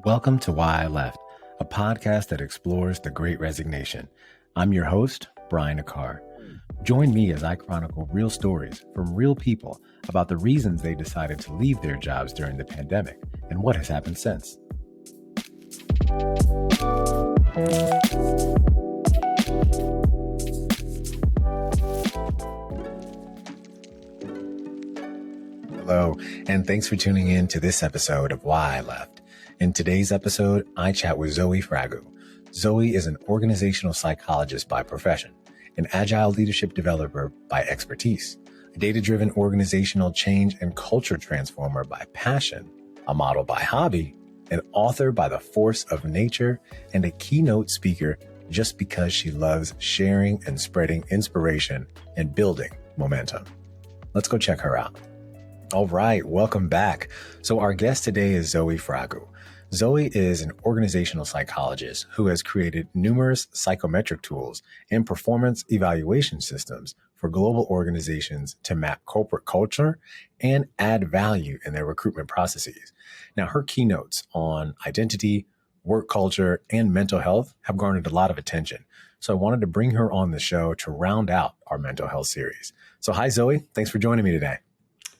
Welcome to Why I Left, a podcast that explores the Great Resignation. I'm your host, Brian Akar. Join me as I chronicle real stories from real people about the reasons they decided to leave their jobs during the pandemic and what has happened since. Hello, and thanks for tuning in to this episode of Why I Left. In today's episode, I chat with Zoe Fragou. Zoe is an organizational psychologist by profession, an agile leadership developer by expertise, a data-driven organizational change and culture transformer by passion, a model by hobby, an author by the force of nature, and a keynote speaker just because she loves sharing and spreading inspiration and building momentum. Let's go check her out. All right, welcome back. So our guest today is Zoe Fragou. Zoe is an organizational psychologist who has created numerous psychometric tools and performance evaluation systems for global organizations to map corporate culture and add value in their recruitment processes. Now, her keynotes on identity, work culture, and mental health have garnered a lot of attention. So I wanted to bring her on the show to round out our mental health series. So hi, Zoe. Thanks for joining me today.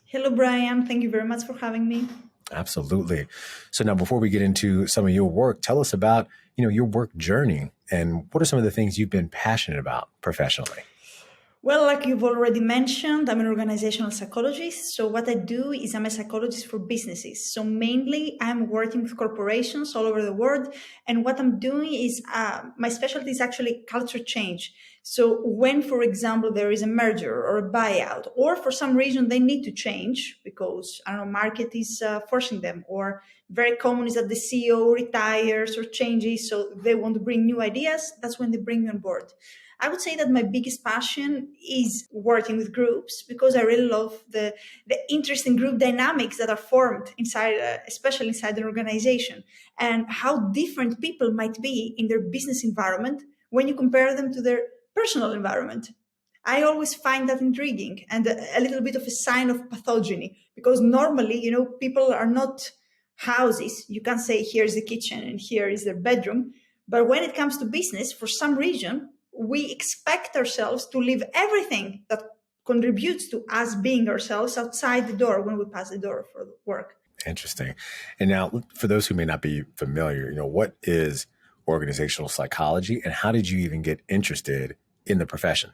Hello, Brian. Thank you very much for having me. Absolutely. So now, before we get into some of your work, tell us about, your work journey and what are some of the things you've been passionate about professionally? Well, like you've already mentioned, I'm an organizational psychologist. So what I do is I'm a psychologist for businesses. So mainly I'm working with corporations all over the world. And what I'm doing is my specialty is actually culture change. So when, for example, there is a merger or a buyout, or for some reason they need to change because, market is forcing them, or very common is that the CEO retires or changes, so they want to bring new ideas, that's when they bring me on board. I would say that my biggest passion is working with groups because I really love the interesting group dynamics that are formed inside, especially inside an organization, and how different people might be in their business environment when you compare them to their personal environment. I always find that intriguing and a little bit of a sign of pathogeny because normally, people are not houses. You can't say here's the kitchen and here is their bedroom. But when it comes to business, for some reason, we expect ourselves to leave everything that contributes to us being ourselves outside the door when we pass the door for work. Interesting. And now, for those who may not be familiar, what is organizational psychology and how did you even get interested in the profession?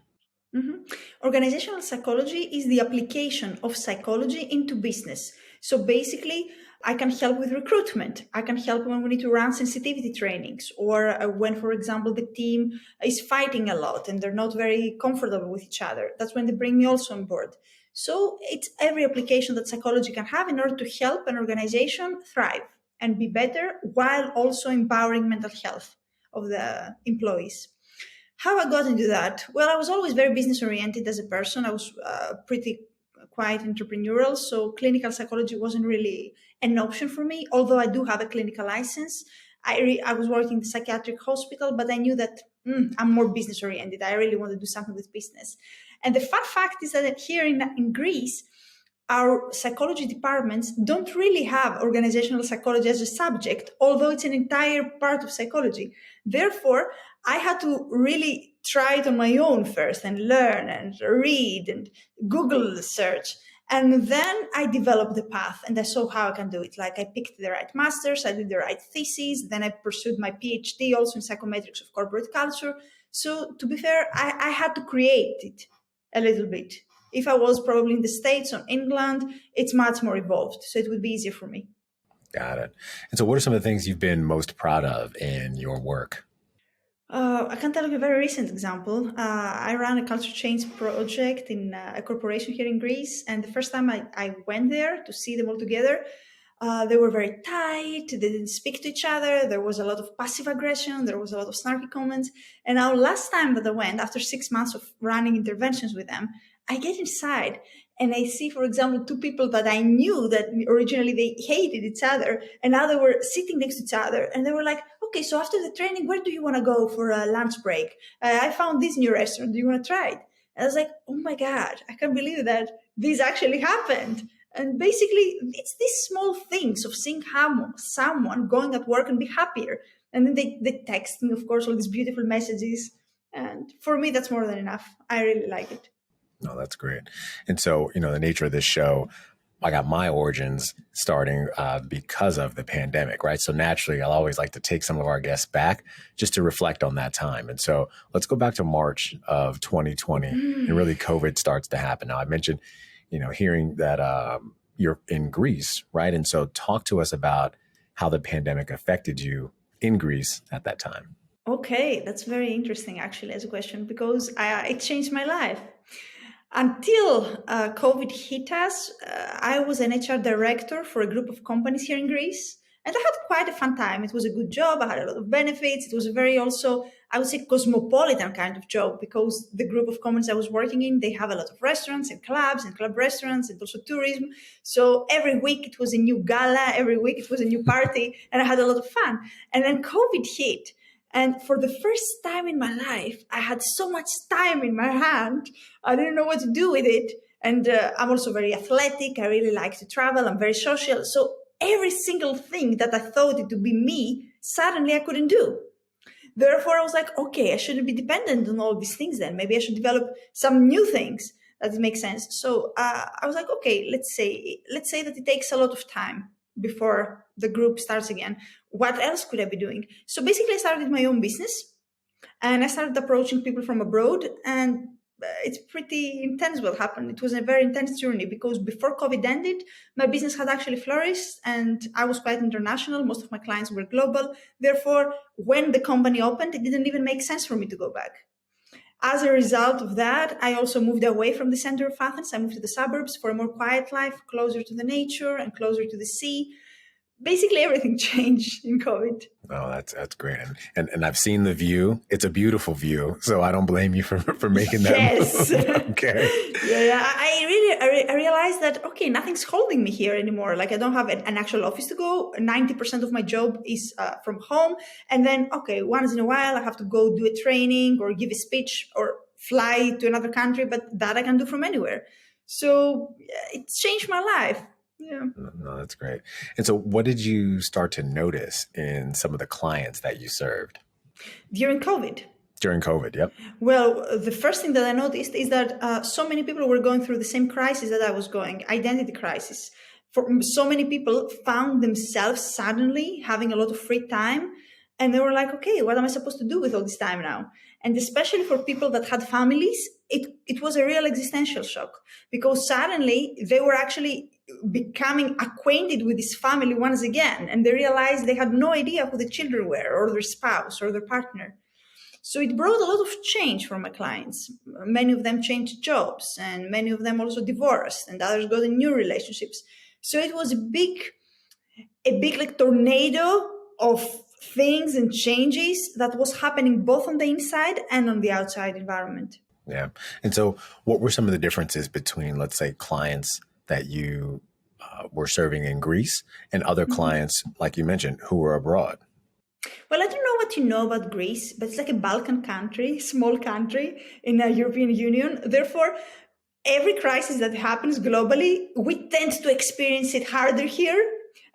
Mm-hmm. Organizational psychology is the application of psychology into business. So basically, I can help with recruitment. I can help when we need to run sensitivity trainings or when, for example, the team is fighting a lot and they're not very comfortable with each other. That's when they bring me also on board. So it's every application that psychology can have in order to help an organization thrive and be better while also empowering mental health of the employees. How I got into that? Well, I was always very business oriented as a person. I was pretty quite entrepreneurial, so clinical psychology wasn't really an option for me, although I do have a clinical license. I was working in the psychiatric hospital, but I knew that I'm more business oriented. I really want to do something with business. And the fun fact is that here in Greece, our psychology departments don't really have organizational psychology as a subject, although it's an entire part of psychology. Therefore, I had to really try it on my own first and learn and read and Google search. And then I developed the path and I saw how I can do it. Like I picked the right masters, I did the right thesis, then I pursued my PhD also in psychometrics of corporate culture. So to be fair, I had to create it a little bit. If I was probably in the States or England, it's much more evolved. So it would be easier for me. Got it. And so what are some of the things you've been most proud of in your work? I can tell you a very recent example. I ran a culture change project in a corporation here in Greece. And the first time I went there to see them all together, they were very tight. They didn't speak to each other. There was a lot of passive aggression. There was a lot of snarky comments. And now last time that I went, after 6 months of running interventions with them, I get inside and I see, for example, two people that I knew that originally they hated each other. And now they were sitting next to each other. And they were like, okay, so after the training, where do you want to go for a lunch break? I found this new restaurant. Do you want to try it? And I was like, oh my God, I can't believe that this actually happened. And basically, it's these small things of seeing how someone going at work and be happier. And then they text me, of course, all these beautiful messages. And for me, that's more than enough. I really like it. No, that's great. And so, the nature of this show, I got my origins starting because of the pandemic, right? So naturally, I'll always like to take some of our guests back just to reflect on that time. And so let's go back to March of 2020 and really COVID starts to happen. Now, I mentioned, hearing that you're in Greece, right? And so talk to us about how the pandemic affected you in Greece at that time. Okay, that's very interesting actually as a question because it changed my life. Until COVID hit us, I was an HR director for a group of companies here in Greece. And I had quite a fun time. It was a good job. I had a lot of benefits. It was a very also, I would say, cosmopolitan kind of job because the group of companies I was working in, they have a lot of restaurants and club restaurants and also tourism. So every week it was a new gala. Every week it was a new party. And I had a lot of fun. And then COVID hit. And for the first time in my life, I had so much time in my hand. I didn't know what to do with it. And I'm also very athletic. I really like to travel. I'm very social. So every single thing that I thought it would be me, suddenly I couldn't do. Therefore, I was like, okay, I shouldn't be dependent on all these things then. Maybe I should develop some new things that make sense. So I was like, okay, let's say that it takes a lot of time before the group starts again. What else could I be doing? So basically, I started my own business and I started approaching people from abroad. And it's pretty intense what happened. It was a very intense journey because before COVID ended, my business had actually flourished and I was quite international. Most of my clients were global. Therefore, when the company opened, it didn't even make sense for me to go back. As a result of that, I also moved away from the center of Athens. I moved to the suburbs for a more quiet life, closer to the nature and closer to the sea. Basically, everything changed in COVID. Oh, that's great. And I've seen the view. It's a beautiful view. So I don't blame you for making that yes. move. Okay. Yeah. I realized that, okay, nothing's holding me here anymore. Like I don't have an actual office to go. 90% of my job is from home. And then, okay, once in a while, I have to go do a training or give a speech or fly to another country, but that I can do from anywhere. So it's changed my life. Yeah. No, that's great. And so what did you start to notice in some of the clients that you served? During COVID. During COVID, yep. Well, the first thing that I noticed is that so many people were going through the same crisis that I was going, identity crisis. For so many people found themselves suddenly having a lot of free time. And they were like, okay, what am I supposed to do with all this time now? And especially for people that had families, it was a real existential shock because suddenly they were actually becoming acquainted with this family once again. And they realized they had no idea who the children were or their spouse or their partner. So it brought a lot of change for my clients. Many of them changed jobs and many of them also divorced and others got in new relationships. So it was a big like tornado of things and changes that was happening both on the inside and on the outside environment. Yeah. And so what were some of the differences between, let's say, clients that you were serving in Greece and other clients, like you mentioned, who were abroad? Well, I don't know what you know about Greece, but it's like a Balkan country, small country in the European Union. Therefore, every crisis that happens globally, we tend to experience it harder here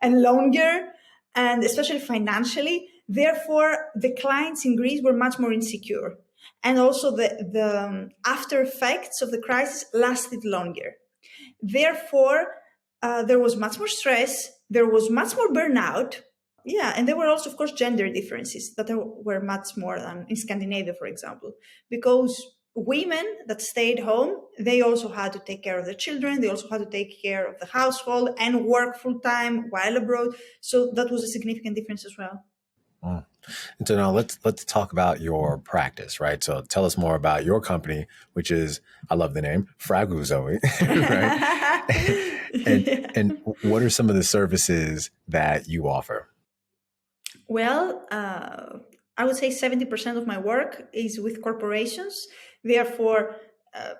and longer, and especially financially. Therefore, the clients in Greece were much more insecure. And also the after effects of the crisis lasted longer. Therefore, there was much more stress. There was much more burnout. Yeah, and there were also, of course, gender differences that were much more than in Scandinavia, for example, because women that stayed home, they also had to take care of their children. They also had to take care of the household and work full time while abroad. So that was a significant difference as well. Mm. And so now let's talk about your practice, right? So tell us more about your company, which is, I love the name, Fragou, Zoe, right? And what are some of the services that you offer? Well, I would say 70% of my work is with corporations. Therefore,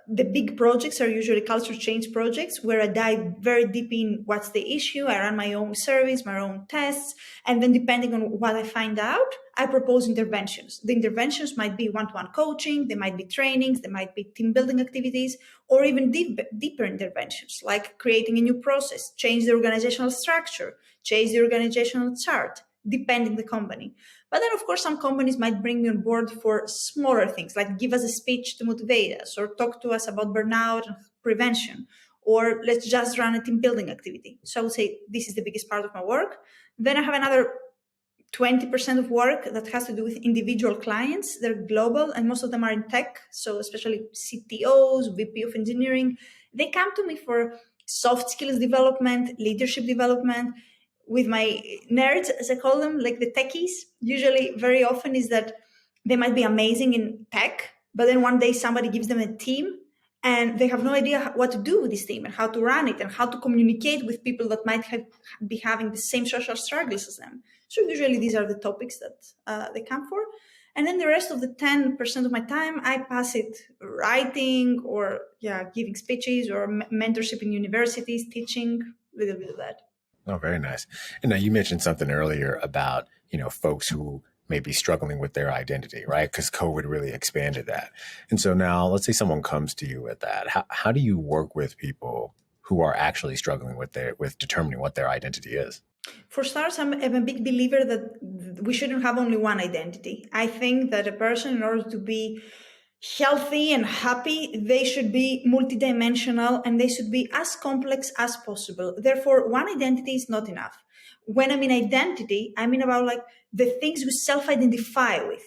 the big projects are usually culture change projects where I dive very deep in what's the issue. I run my own surveys, my own tests, and then depending on what I find out, I propose interventions. The interventions might be one-to-one coaching, they might be trainings, they might be team building activities, or even deeper interventions like creating a new process, change the organizational structure, change the organizational chart, depending the company. But then, of course, some companies might bring me on board for smaller things, like give us a speech to motivate us, or talk to us about burnout and prevention, or let's just run a team building activity. So I would say this is the biggest part of my work. Then I have another 20% of work that has to do with individual clients. They're global, and most of them are in tech. So especially CTOs, VP of engineering, they come to me for soft skills development, leadership development, with my nerds, as I call them, like the techies. Usually very often is that they might be amazing in tech, but then one day somebody gives them a team and they have no idea what to do with this team and how to run it and how to communicate with people that might be having the same social struggles as them. So usually these are the topics that they come for. And then the rest of the 10% of my time, I pass it writing or giving speeches or mentorship in universities, teaching, a little bit of that. Oh, very nice. And now you mentioned something earlier about, folks who may be struggling with their identity, right? Because COVID really expanded that. And so now let's say someone comes to you with that. How do you work with people who are actually struggling with determining what their identity is? For starters, I'm a big believer that we shouldn't have only one identity. I think that a person, in order to be healthy and happy, they should be multidimensional and they should be as complex as possible. Therefore, one identity is not enough. When I mean identity, I mean about like the things we self-identify with.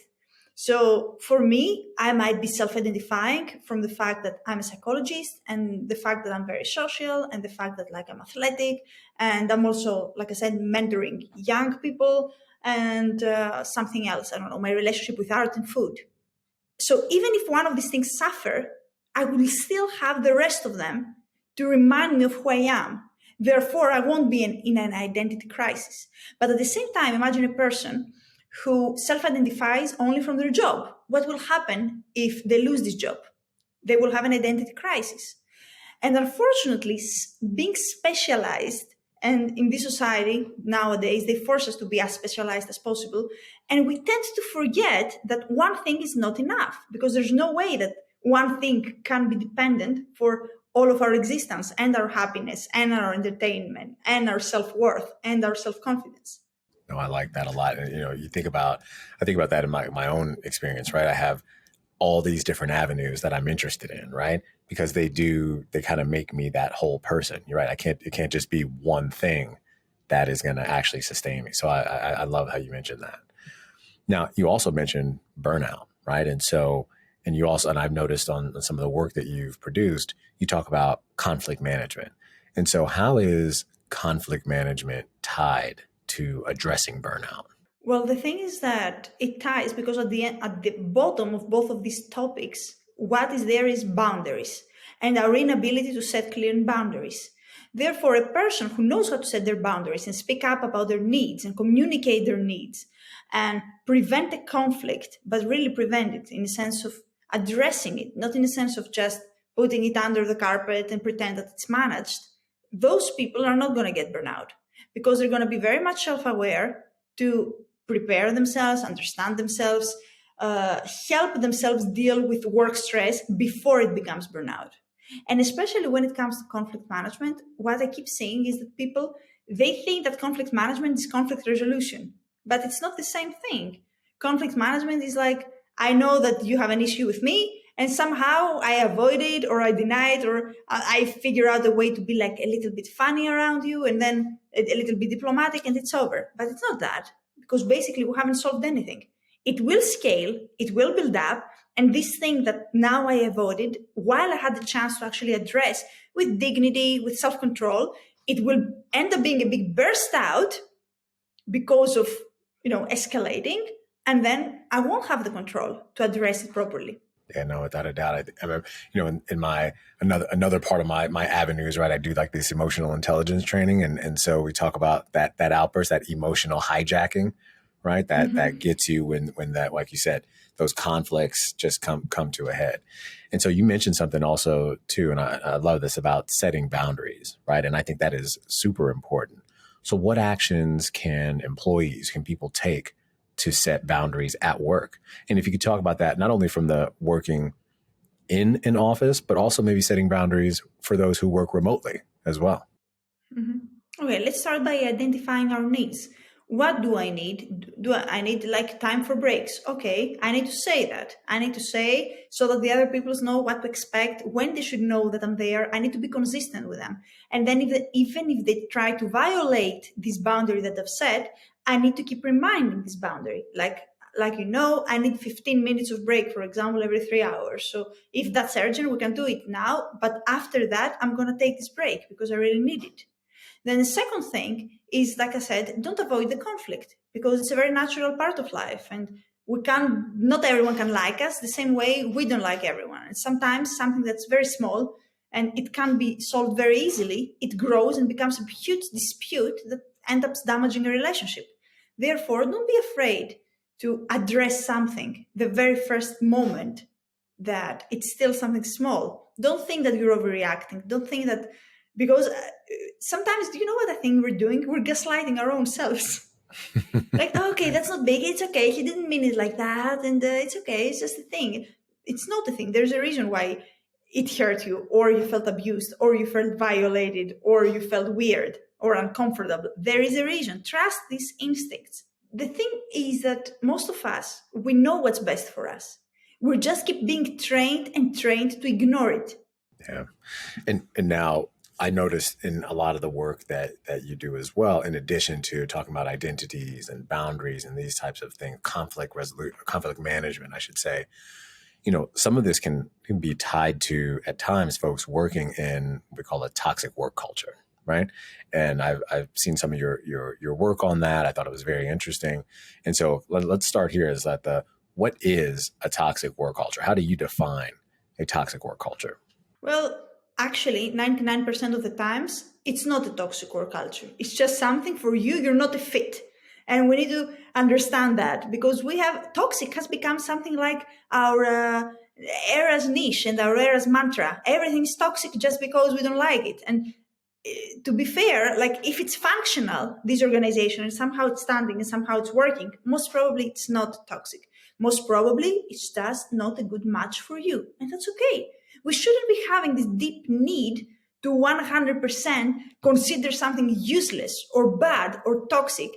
So for me, I might be self-identifying from the fact that I'm a psychologist and the fact that I'm very social and the fact that like I'm athletic. And I'm also, like I said, mentoring young people and something else. I don't know, my relationship with art and food. So even if one of these things suffer, I will still have the rest of them to remind me of who I am. Therefore, I won't be in an identity crisis. But at the same time, imagine a person who self-identifies only from their job. What will happen if they lose this job? They will have an identity crisis. And unfortunately, being specialized, and in this society nowadays, they force us to be as specialized as possible. And we tend to forget that one thing is not enough, because there's no way that one thing can be dependent for all of our existence and our happiness and our entertainment and our self-worth and our self-confidence. No, I like that a lot. And, I think about that in my own experience, right? I have all these different avenues that I'm interested in, right? Because they kind of make me that whole person. You're right. It can't just be one thing that is going to actually sustain me. So I love how you mentioned that. Now, you also mentioned burnout, right? And I've noticed on some of the work that you've produced, you talk about conflict management. And so how is conflict management tied to addressing burnout? Well, the thing is that it ties because at the bottom of both of these topics, what is there is boundaries and our inability to set clear boundaries. Therefore, a person who knows how to set their boundaries and speak up about their needs and communicate their needs and prevent a conflict, but really prevent it in the sense of addressing it, not in the sense of just putting it under the carpet and pretend that it's managed, those people are not going to get burnout because they're going to be very much self-aware to prepare themselves, understand themselves, help themselves deal with work stress before it becomes burnout. And especially when it comes to conflict management, what I keep saying is that people, they think that conflict management is conflict resolution, but it's not the same thing. Conflict management is like, I know that you have an issue with me and somehow I avoid it or I deny it or I figure out a way to be like a little bit funny around you and then a little bit diplomatic and it's over. But it's not that, because basically we haven't solved anything. It will scale, it will build up, and this thing that now I avoided, while I had the chance to actually address with dignity, with self-control, it will end up being a big burst out because of, escalating, and then I won't have the control to address it properly. Yeah, no, without a doubt. In my another part of my avenues, right? I do like this emotional intelligence training, and so we talk about that outburst, that emotional hijacking, right? That Mm-hmm. gets you when that, like you said, those conflicts just come to a head. And so you mentioned something also too, and I love this about setting boundaries, right? And I think that is super important. So what actions can people take to set boundaries at work? And if you could talk about that, not only from the working in an office, but also maybe setting boundaries for those who work remotely as well. Mhm. Okay, let's start by identifying our needs. What do I need? I need like time for breaks? Okay, I need to say that. I need to say so that the other people know what to expect, when they should know that I'm there. I need to be consistent with them. And then even if they try to violate this boundary that I've set, I need to keep reminding this boundary. I need 15 minutes of break, for example, every 3 hours. So if that's urgent, we can do it now. But after that, I'm going to take this break because I really need it. Then the second thing is, like I said, don't avoid the conflict because it's a very natural part of life. And not everyone can like us the same way we don't like everyone. And sometimes something that's very small and it can be solved very easily, it grows and becomes a huge dispute that ends up damaging a relationship. Therefore, don't be afraid to address something the very first moment that it's still something small. Don't think that you're overreacting. Don't think that because sometimes, do you know what I think we're doing? We're gaslighting our own selves. Like, "Oh, okay, that's not big. It's okay. He didn't mean it like that. And it's okay. It's just a thing." It's not a thing. There's a reason why it hurt you, or you felt abused, or you felt violated, or you felt weird or uncomfortable. There is a reason. Trust these instincts. The thing is that most of us, we know what's best for us. We just keep being trained and trained to ignore it. Yeah. And now I noticed in a lot of the work that you do as well, in addition to talking about identities and boundaries and these types of things, conflict management, I should say, some of this can be tied to, at times, folks working in what we call a toxic work culture, right? And I've seen some of your work on that. I thought it was very interesting. And so let's start here. Is that what is a toxic work culture? How do you define a toxic work culture? Well, actually, 99% of the times, it's not a toxic work culture. It's just something for you, you're not a fit. And we need to understand that because toxic has become something like our era's niche and our era's mantra. Everything's toxic just because we don't like it. And to be fair, like if it's functional, this organization, and somehow it's standing and somehow it's working, most probably it's not toxic. Most probably it's just not a good match for you. And that's okay. We shouldn't be having this deep need to 100% consider something useless or bad or toxic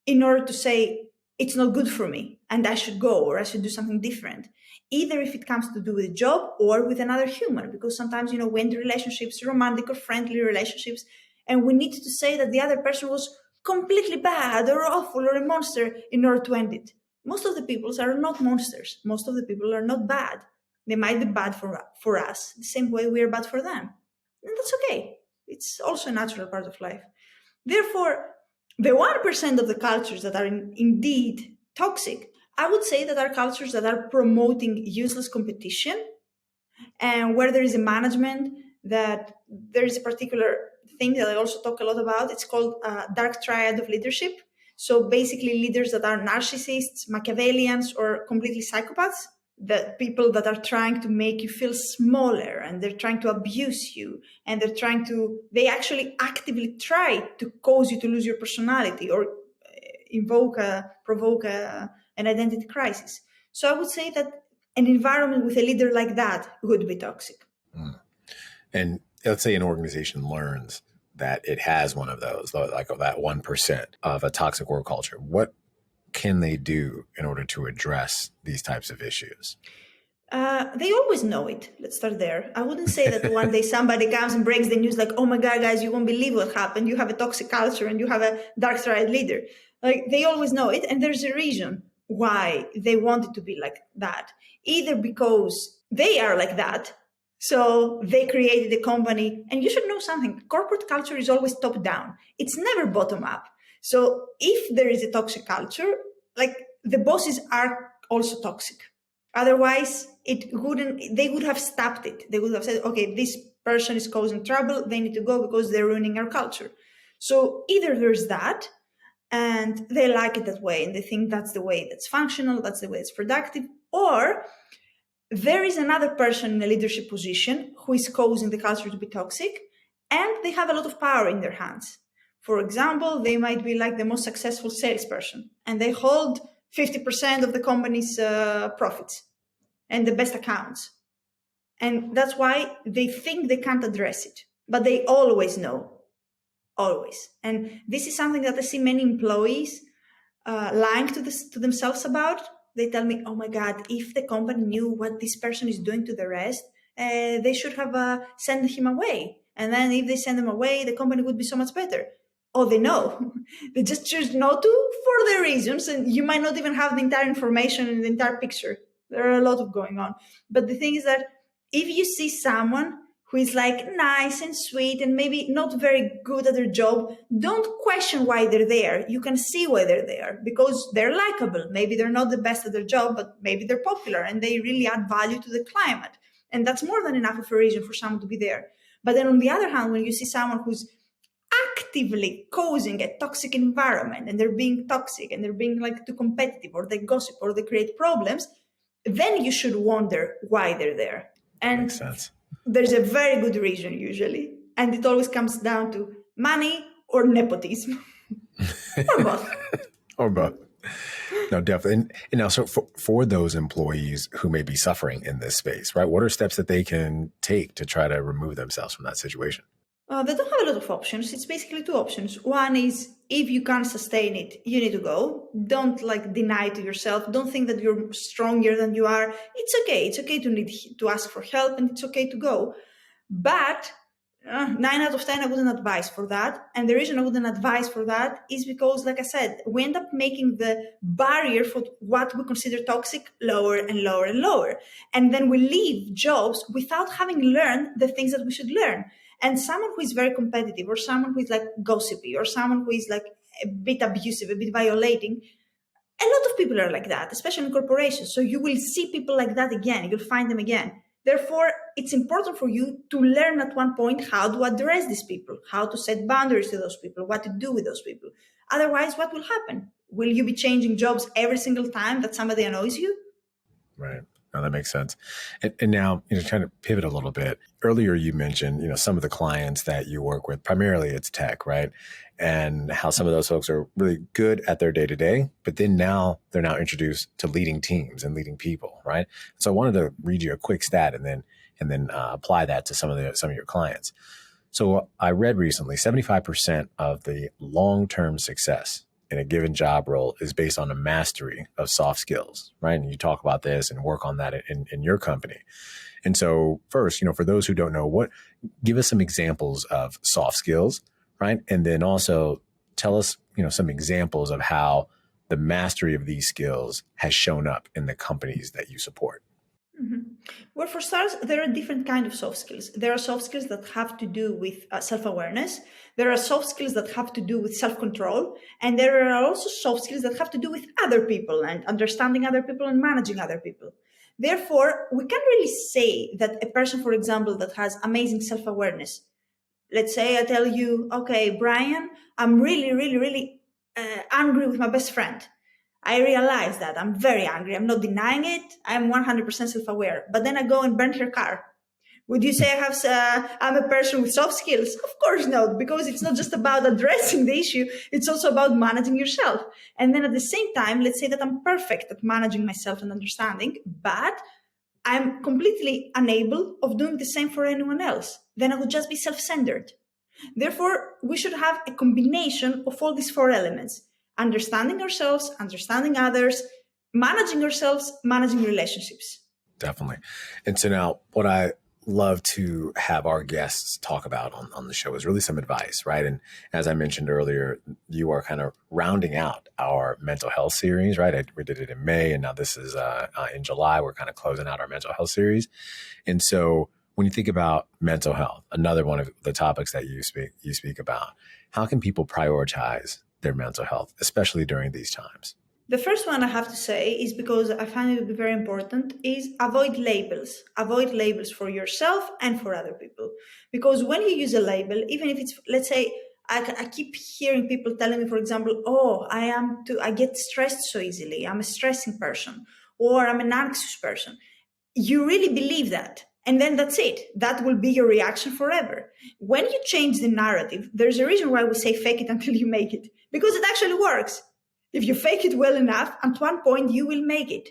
in order to say it's not good for me and I should go or I should do something different. Either if it comes to do with a job or with another human, because sometimes, we end relationships, romantic or friendly relationships, and we need to say that the other person was completely bad or awful or a monster in order to end it. Most of the people are not monsters. Most of the people are not bad. They might be bad for us, the same way we are bad for them. And that's okay. It's also a natural part of life. Therefore, the 1% of the cultures that are indeed toxic, I would say that are cultures that are promoting useless competition and where there is a management that there is a particular thing that I also talk a lot about. It's called dark triad of leadership. So basically leaders that are narcissists, Machiavellians, or completely psychopaths, the people that are trying to make you feel smaller and they're trying to abuse you and they actually actively try to cause you to lose your personality or provoke an identity crisis. So I would say that an environment with a leader like that would be toxic. Mm. And let's say an organization learns that it has one of those, like that 1% of a toxic work culture. What can they do in order to address these types of issues? They always know it. Let's start there. I wouldn't say that one day somebody comes and breaks the news like, "Oh my God, guys, you won't believe what happened. You have a toxic culture and you have a dark side leader." Like they always know it. And there's a reason why they want it to be like that. Either because they are like that. So they created a company. And you should know something. Corporate culture is always top down. It's never bottom up. So if there is a toxic culture, like the bosses are also toxic. Otherwise, they would have stopped it. They would have said, okay, this person is causing trouble. They need to go because they're ruining our culture. So either there's that, and they like it that way, and they think that's the way that's functional, that's the way it's productive. Or there is another person in a leadership position who is causing the culture to be toxic, and they have a lot of power in their hands. For example, they might be like the most successful salesperson, and they hold 50% of the company's profits and the best accounts. And that's why they think they can't address it, but they always know, always. And this is something that I see many employees lying to themselves about. They tell me, oh my God, if the company knew what this person is doing to the rest, they should have sent him away. And then if they send them away, the company would be so much better. Oh, they know. They just choose not to for their reasons. And you might not even have the entire information and the entire picture. There are a lot of going on. But the thing is that if you see someone who is like nice and sweet and maybe not very good at their job, don't question why they're there. You can see why they're there because they're likable. Maybe they're not the best at their job, but maybe they're popular and they really add value to the climate. And that's more than enough of a reason for someone to be there. But then on the other hand, when you see someone who's actively causing a toxic environment and they're being toxic and they're being like too competitive or they gossip or they create problems, then you should wonder why they're there. And makes sense. There's a very good reason usually. And it always comes down to money or nepotism. Or both. Or both. No, definitely. And now, so for those employees who may be suffering in this space, right, what are steps that they can take to try to remove themselves from that situation? They don't have a lot of options. It's basically two options. One is if you can't sustain it, you need to go. Don't deny to yourself. Don't think that you're stronger than you are. It's okay. It's okay to need to ask for help and it's okay to go. But 9 out of 10, I wouldn't advise for that. And the reason I wouldn't advise for that is because, like I said, we end up making the barrier for what we consider toxic lower and lower and lower. And then we leave jobs without having learned the things that we should learn. And someone who is very competitive or someone who is gossipy or someone who is a bit abusive, a bit violating, a lot of people are like that, especially in corporations. So you will see people like that again. You'll find them again. Therefore, it's important for you to learn at one point how to address these people, how to set boundaries to those people, what to do with those people. Otherwise, what will happen? Will you be changing jobs every single time that somebody annoys you? Right. No, that makes sense. And now, trying to pivot a little bit. Earlier, you mentioned, some of the clients that you work with, primarily it's tech, right? And how some of those folks are really good at their day to day, but then they're now introduced to leading teams and leading people, right? So I wanted to read you a quick stat and then apply that to some of your clients. So I read recently, 75% of the long-term success in a given job role is based on a mastery of soft skills, right? And you talk about this and work on that in your company. And so first, for those who don't know, give us some examples of soft skills, right? And then also tell us, some examples of how the mastery of these skills has shown up in the companies that you support. Mm-hmm. Well, for starters, there are different kinds of soft skills. There are soft skills that have to do with self-awareness. There are soft skills that have to do with self-control. And there are also soft skills that have to do with other people and understanding other people and managing other people. Therefore, we can't really say that a person, for example, that has amazing self-awareness, let's say I tell you, okay, Brian, I'm really, really, really angry with my best friend. I realize that I'm very angry. I'm not denying it. I'm 100% self-aware. But then I go and burn her car. Would you say I'm a person with soft skills? Of course not, because it's not just about addressing the issue. It's also about managing yourself. And then at the same time, let's say that I'm perfect at managing myself and understanding, but I'm completely unable of doing the same for anyone else. Then I would just be self-centered. Therefore, we should have a combination of all these four elements. Understanding ourselves, understanding others, managing ourselves, managing relationships. Definitely. And so now what I love to have our guests talk about on the show is really some advice, right? And as I mentioned earlier, you are kind of rounding out our mental health series, right? We did it in May, and now this is in July. We're kind of closing out our mental health series. And so when you think about mental health, another one of the topics that you speak about, how can people prioritize their mental health, especially during these times? The first one I have to say is because I find it to be very important is avoid labels. Avoid labels for yourself and for other people. Because when you use a label, even if it's, let's say, I keep hearing people telling me, for example, oh, I get stressed so easily. I'm a stressing person, or I'm an anxious person. You really believe that. And then that's it. That will be your reaction forever. When you change the narrative, there's a reason why we say fake it until you make it, because it actually works. If you fake it well enough, at one point you will make it.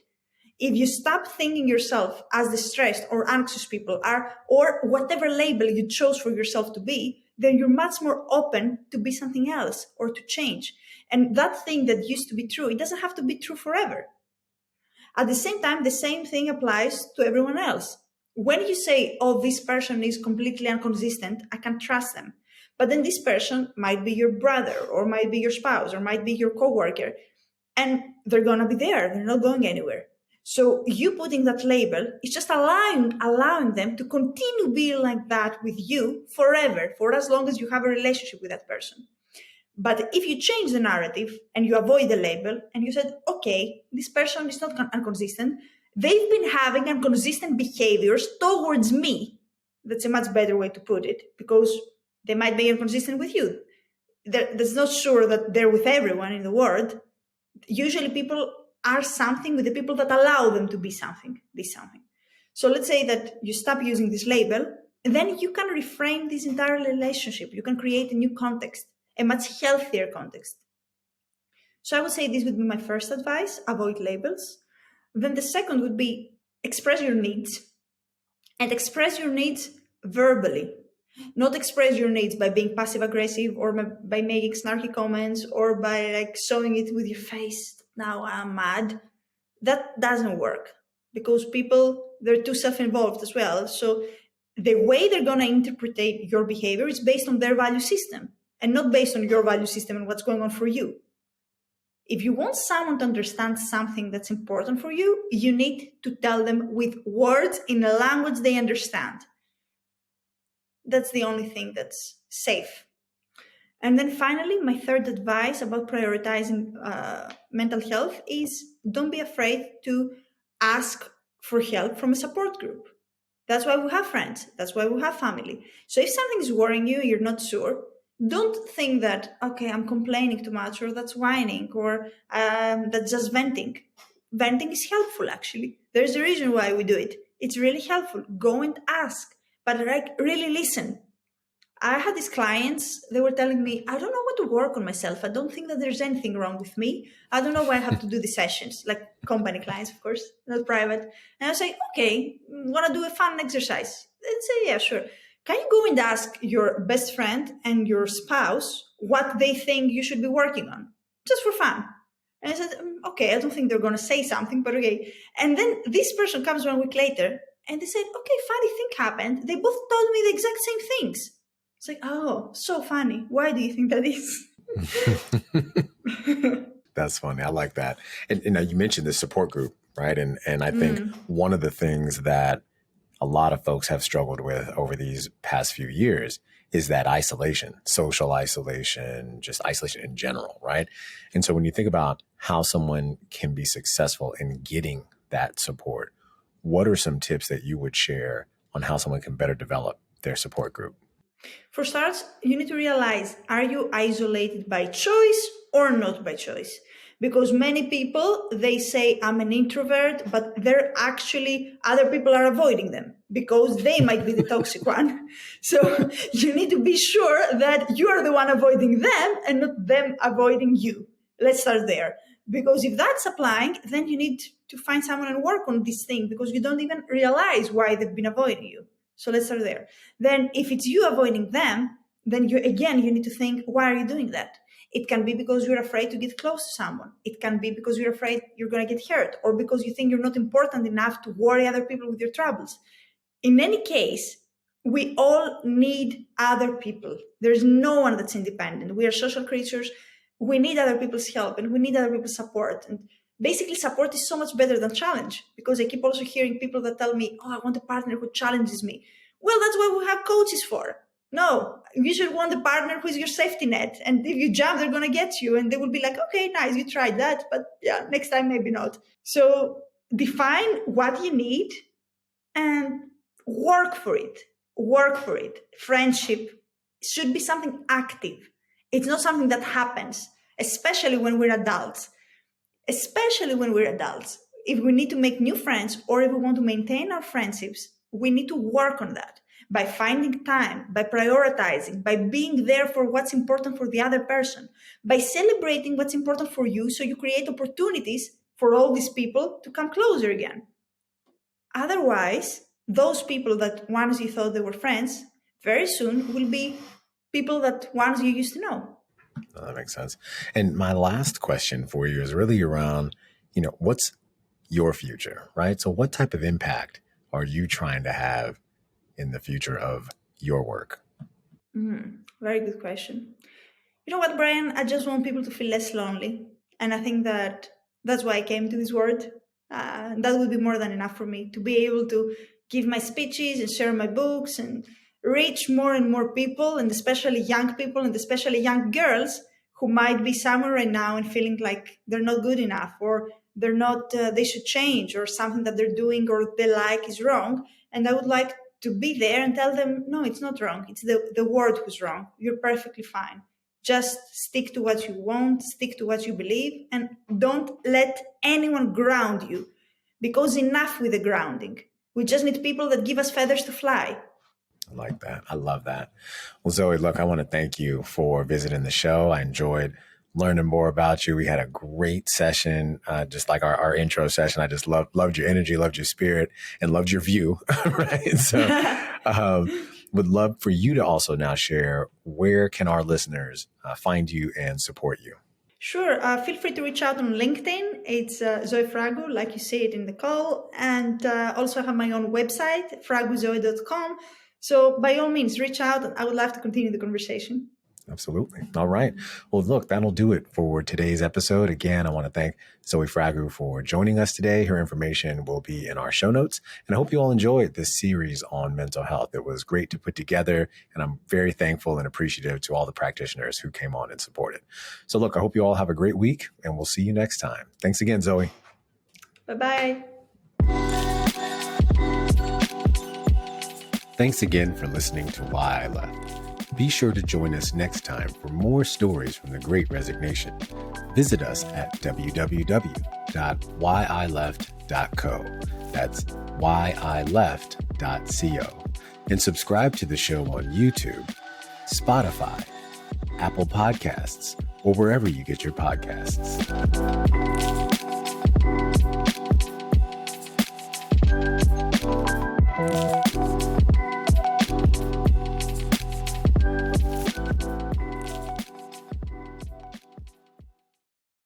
If you stop thinking yourself as the stressed or anxious people are, or whatever label you chose for yourself to be, then you're much more open to be something else or to change. And that thing that used to be true, it doesn't have to be true forever. At the same time, the same thing applies to everyone else. When you say, oh, this person is completely inconsistent, I can't trust them. But then this person might be your brother, or might be your spouse, or might be your coworker, and they're going to be there. They're not going anywhere. So you putting that label is just allowing them to continue being like that with you forever, for as long as you have a relationship with that person. But if you change the narrative and you avoid the label and you said, okay, this person is not inconsistent, they've been having inconsistent behaviors towards me. That's a much better way to put it, because they might be inconsistent with you. That's not sure that they're with everyone in the world. Usually people are something with the people that allow them to be something, this something. So let's say that you stop using this label, and then you can reframe this entire relationship. You can create a new context, a much healthier context. So I would say this would be my first advice: avoid labels. Then the second would be express your needs, and express your needs verbally. Not express your needs by being passive aggressive, or by making snarky comments, or by like showing it with your face. Now I'm mad. That doesn't work, because people, they're too self-involved as well. So the way they're going to interpret your behavior is based on their value system, and not based on your value system and what's going on for you. If you want someone to understand something that's important for you, you need to tell them with words in a language they understand. That's the only thing that's safe. And then finally, my third advice about prioritizing mental health is don't be afraid to ask for help from a support group. That's why we have friends. That's why we have family. So if something is worrying you, you're not sure, don't think that, okay, I'm complaining too much, or that's whining, or that's just venting. Venting is helpful, actually. There's a reason why we do it. It's really helpful. Go and ask, but really listen. I had these clients, they were telling me, I don't know what to work on myself. I don't think that there's anything wrong with me. I don't know why I have to do the sessions, like company clients, of course, not private. And I was like, okay, want to do a fun exercise? They'd say, yeah, sure. Can you go and ask your best friend and your spouse what they think you should be working on? Just for fun. And I said, okay, I don't think they're going to say something, but okay. And then this person comes 1 week later and they said, okay, funny thing happened. They both told me the exact same things. It's like, oh, so funny. Why do you think that is? That's funny. I like that. And you mentioned the support group, right? And I think one of the things that a lot of folks have struggled with over these past few years is that isolation, social isolation, just isolation in general, right? And so when you think about how someone can be successful in getting that support, what are some tips that you would share on how someone can better develop their support group? For starters, you need to realize, are you isolated by choice or not by choice? Because many people, they say, I'm an introvert, but they're actually, other people are avoiding them because they might be the toxic one. So you need to be sure that you are the one avoiding them and not them avoiding you. Let's start there. Because if that's applying, then you need to find someone and work on this thing, because you don't even realize why they've been avoiding you. So let's start there. Then if it's you avoiding them, then you need to think, why are you doing that? It can be because you're afraid to get close to someone. It can be because you're afraid you're going to get hurt, or because you think you're not important enough to worry other people with your troubles. In any case, we all need other people. There's no one that's independent. We are social creatures. We need other people's help, and we need other people's support. And basically, support is so much better than challenge, because I keep also hearing people that tell me, oh, I want a partner who challenges me. Well, that's what we have coaches for. No, you should want a partner who is your safety net. And if you jump, they're going to get you. And they will be like, okay, nice, you tried that. But yeah, next time, maybe not. So define what you need and work for it. Work for it. Friendship should be something active. It's not something that happens, especially when we're adults. Especially when we're adults. If we need to make new friends or if we want to maintain our friendships, we need to work on that by finding time, by prioritizing, by being there for what's important for the other person, by celebrating what's important for you so you create opportunities for all these people to come closer again. Otherwise, those people that once you thought they were friends, very soon will be people that once you used to know. Oh, that makes sense. And my last question for you is really around, what's your future, right? So what type of impact are you trying to have in the future of your work? Very good question. You know what, Brian? I just want people to feel less lonely. And I think that's why I came to this world. That would be more than enough for me to be able to give my speeches and share my books and reach more and more people, and especially young people and especially young girls who might be somewhere right now and feeling like they're not good enough or they're not, they should change or something that they're doing or they like is wrong. And I would like to be there and tell them, no, it's not wrong. It's the world who's wrong. You're perfectly fine. Just stick to what you want, stick to what you believe, and don't let anyone ground you, because enough with the grounding. We just need people that give us feathers to fly. I like that. I love that. Well, Zoe, look, I want to thank you for visiting the show. I enjoyed learning more about you. We had a great session, just like our intro session. I just loved your energy, loved your spirit, and loved your view. Right. So would love for you to also now share, where can our listeners find you and support you? Sure. Feel free to reach out on LinkedIn. It's Zoe Fragou, like you say it in the call. And also I have my own website, fragouzoe.com. So by all means, reach out. I would love to continue the conversation. Absolutely. All right. Well, look, that'll do it for today's episode. Again, I want to thank Zoe Fragou for joining us today. Her information will be in our show notes. And I hope you all enjoyed this series on mental health. It was great to put together, and I'm very thankful and appreciative to all the practitioners who came on and supported. So look, I hope you all have a great week, and we'll see you next time. Thanks again, Zoe. Bye-bye. Thanks again for listening to Why I Left. Be sure to join us next time for more stories from the Great Resignation. Visit us at www.whyileft.co. That's whyileft.co. And subscribe to the show on YouTube, Spotify, Apple Podcasts, or wherever you get your podcasts.